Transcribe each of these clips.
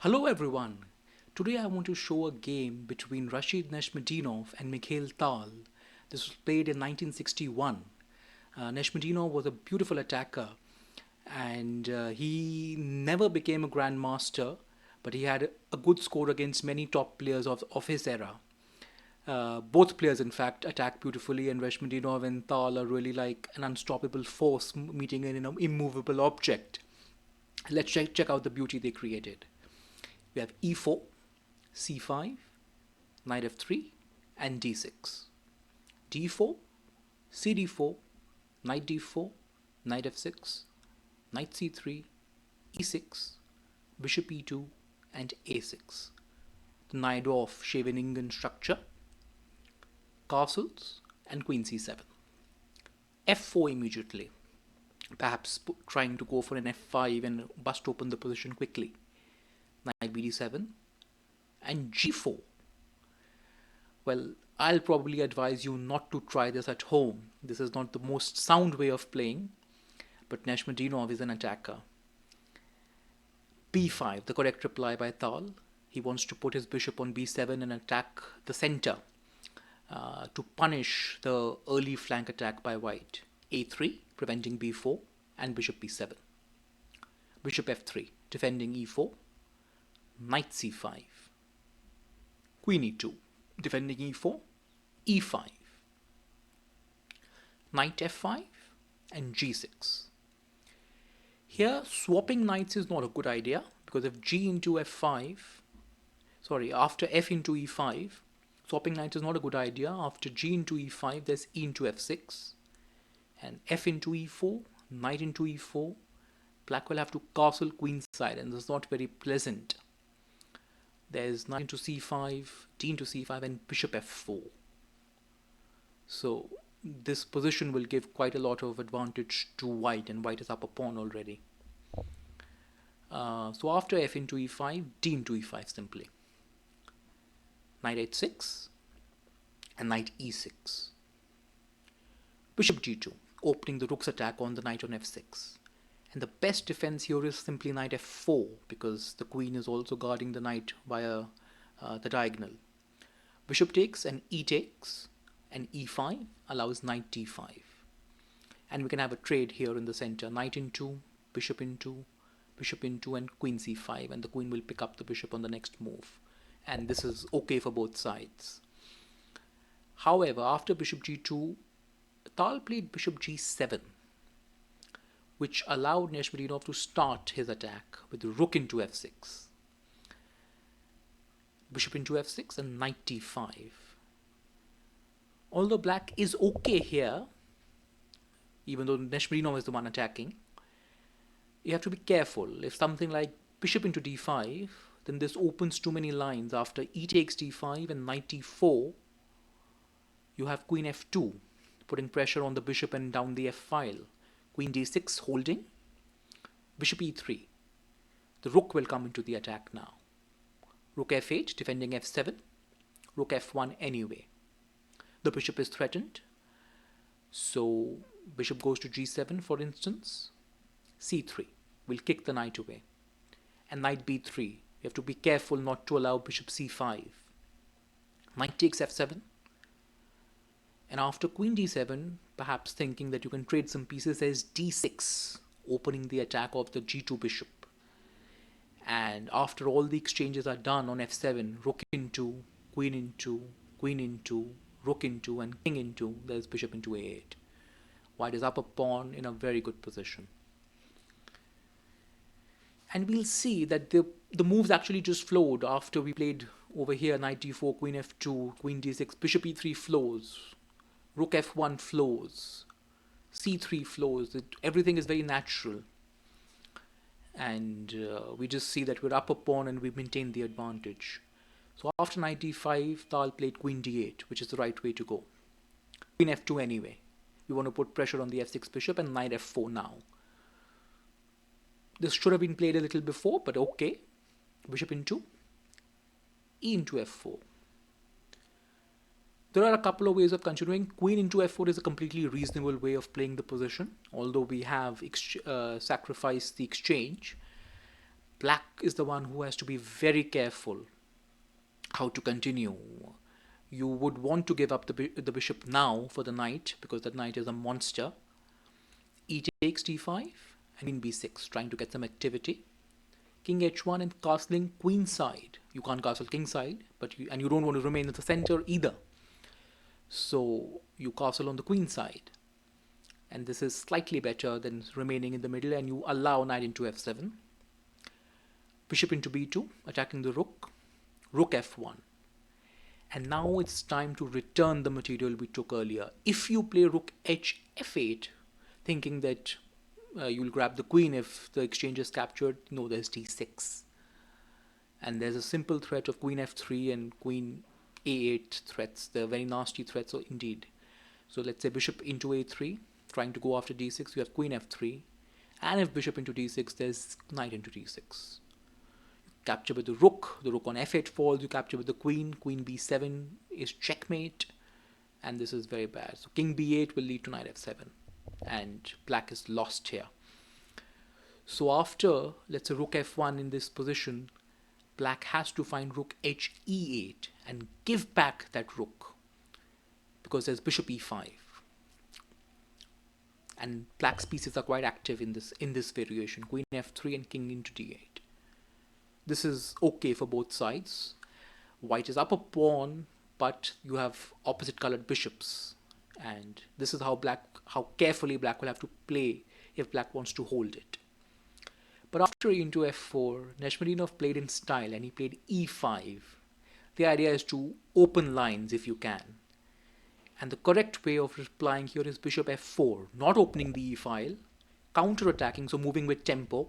Hello everyone. Today I want to show a game between Rashid Nezhmetdinov and Mikhail. This was played in 1961. Nezhmetdinov was a beautiful attacker and he never became a grandmaster, but he had a good score against many top players of his era. Both players, in fact, attack beautifully, and Nezhmetdinov and Tal are really like an unstoppable force meeting an immovable object. Let's check out the beauty they created. We have e4, c5, knight f3, and d6. d4, cd4, knight d4, knight f6, knight c3, e6, bishop e2, and a6. The Najdorf Scheveningen structure, castles, and queen c7. f4 immediately, perhaps trying to go for an f5 and bust open the position quickly. Knight bd7 and g4. Well, I'll probably advise you not to try this at home. This is not the most sound way of playing, but Nezhmetdinov is an attacker. b5, the correct reply by Tal. He wants to put his bishop on b7 and attack the center to punish the early flank attack by white. a3, preventing b4, and bishop b7. Bishop f3, defending e4. Knight c5, queen e2, defending e4, e5, knight f5, and g6. Here, swapping knights is not a good idea, because if after f into e5, swapping knights is not a good idea. After g into e5, there's e into f6, and f into e4, knight into e4. Black will have to castle queenside, and this is not very pleasant. There's knight into c5, d into c5, and bishop f4. So this position will give quite a lot of advantage to white, and white is up a pawn already. So after f into e5, d into e5 simply. Knight h6 and knight e6. Bishop g2, opening the rook's attack on the knight on f6. And the best defense here is simply knight f4, because the queen is also guarding the knight via the diagonal. Bishop takes and e takes, and e5 allows knight d5. And we can have a trade here in the center. Knight into, bishop into, and queen c5, and the queen will pick up the bishop on the next move. And this is okay for both sides. However, after bishop g2, Tal played bishop g7, which allowed Nezhmetdinov to start his attack with rook into f6, bishop into f6, and knight d5. Although black is okay here, even though Nezhmetdinov is the one attacking, you have to be careful. If something like bishop into d5, then this opens too many lines. After e takes d5 and knight d4, you have queen f2, putting pressure on the bishop and down the f file. Queen d6 holding, bishop e3. The rook will come into the attack now. Rook f8, defending f7, rook f1 anyway. The bishop is threatened, so bishop goes to g7 for instance. c3 will kick the knight away. And knight b3, you have to be careful not to allow bishop c5. Knight takes f7. And after queen d7, perhaps thinking that you can trade some pieces, there's d6, opening the attack of the g2 bishop. And after all the exchanges are done on f7, rook into, queen into, rook into, and king into, there's bishop into a8. White is up a pawn in a very good position. And we'll see that the moves actually just flowed after we played over here, knight d4, queen f2, queen d6, bishop e3 flows. Rook f1 flows, c3 flows. Everything is very natural. And we just see that we're up a pawn and we maintain the advantage. So after knight d5, Tal played queen d8, which is the right way to go. Queen f2 anyway. We want to put pressure on the f6 bishop, and knight f4 now. This should have been played a little before, but okay. Bishop into, e into f4. There are a couple of ways of continuing. Queen into f4 is a completely reasonable way of playing the position, although we have sacrificed the exchange. Black is the one who has to be very careful how to continue. You would want to give up the bishop now for the knight, because the knight is a monster. E takes d5 and queen b6, trying to get some activity. King h1 and castling queen side. You can't castle king side, but you don't want to remain in the center either. So you castle on the queen side. And this is slightly better than remaining in the middle, and you allow knight into f7. Bishop into b2, attacking the rook. Rook f1. And now it's time to return the material we took earlier. If you play rook h f8, thinking that you'll grab the queen if the exchange is captured, no, there's d6. And there's a simple threat of queen f3 and queen a8 threats. They're very nasty threats indeed. So let's say bishop into a3, trying to go after d6. You have queen f3. And if bishop into d6, there's knight into d6. Capture with the rook on f8 falls, you capture with the queen b7 is checkmate, and this is very bad. So king b8 will lead to knight f7, and black is lost here. So after, let's say, rook f1 in this position, black has to find rook h e8 and give back that rook, because there's bishop e5. And black's pieces are quite active in this variation, queen f3 and king into d8. This is okay for both sides. White is up a pawn, but you have opposite colored bishops. And this is how carefully black will have to play if black wants to hold it. But after into f4, Nezhmetdinov played in style and he played e5. The idea is to open lines if you can. And the correct way of replying here is bishop f4, not opening the e-file, counter-attacking, so moving with tempo.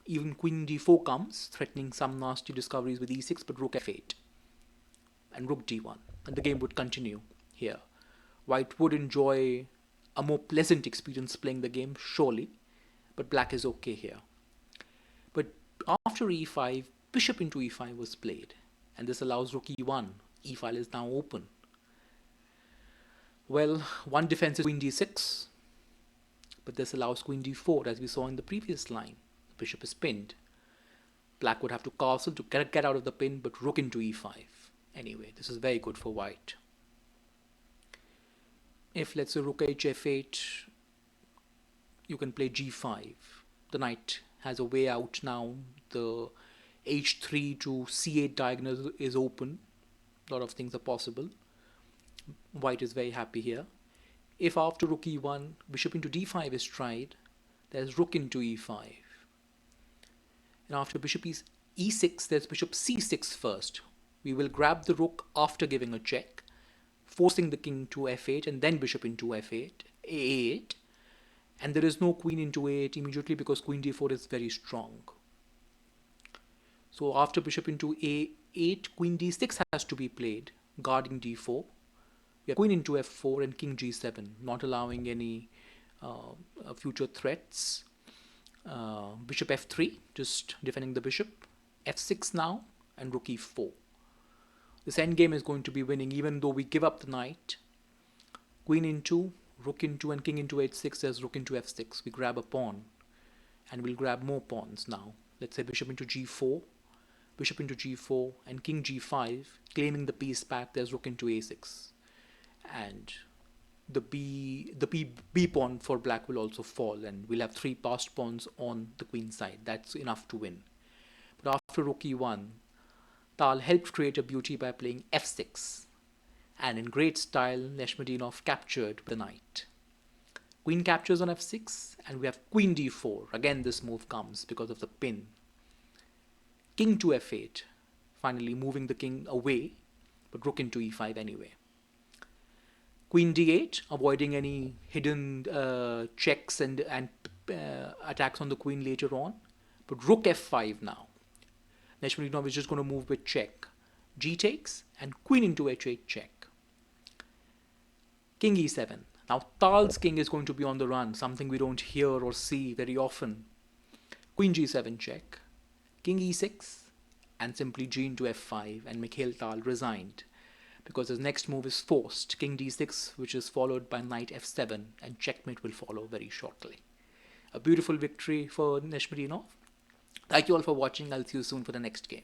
Even queen d4 comes, threatening some nasty discoveries with e6, but rook f8 and rook d1, and the game would continue here. White would enjoy a more pleasant experience playing the game, surely, but black is okay here. But after e5, bishop into e5 was played, and this allows rook e1. E-file is now open. Well, one defense is queen d6, but this allows queen d4, as we saw in the previous line. Bishop is pinned. Black would have to castle to get out of the pin, but rook into e5. Anyway, this is very good for white. If, let's say, rook h f8, you can play g5. The knight has a way out now. The h3 to c8 diagonal is open. A lot of things are possible. White is very happy here. If after rook e1, bishop into d5 is tried, there's rook into e5. And after bishop e6, there's bishop c6 first. We will grab the rook after giving a check, forcing the king to f8, and then bishop into f8, a8. And there is no queen into a8 immediately because queen d4 is very strong. So after bishop into a8, queen d6 has to be played, guarding d4. We have queen into f4 and king g7, not allowing any future threats. Bishop f3, just defending the bishop. f6 now, and rook e4. This endgame is going to be winning even though we give up the knight. Queen into, rook into, and king into h6, there's rook into f6. We grab a pawn, and we'll grab more pawns now. Let's say bishop into g4, and king g5, claiming the piece back. There's rook into a6. And the b pawn for black will also fall, and we'll have 3 passed pawns on the queen side. That's enough to win. But after rook e1, Tal helped create a beauty by playing f6, and in great style, Nezhmetdinov captured the knight. Queen captures on f6, and we have queen d4. Again, this move comes because of the pin. King to f8, finally moving the king away, but rook into e5 anyway. Queen d8, avoiding any hidden checks and attacks on the queen later on. But rook f5 now. Nezhmetdinov is just going to move with check. G takes, and queen into h8 check. King e7. Now Tal's king is going to be on the run, something we don't hear or see very often. Queen g7 check. King e6, and simply g into f5, and Mikhail Tal resigned, because his next move is forced, king d6, which is followed by knight f7, and checkmate will follow very shortly. A beautiful victory for Nezhmetdinov. Thank you all for watching. I'll see you soon for the next game.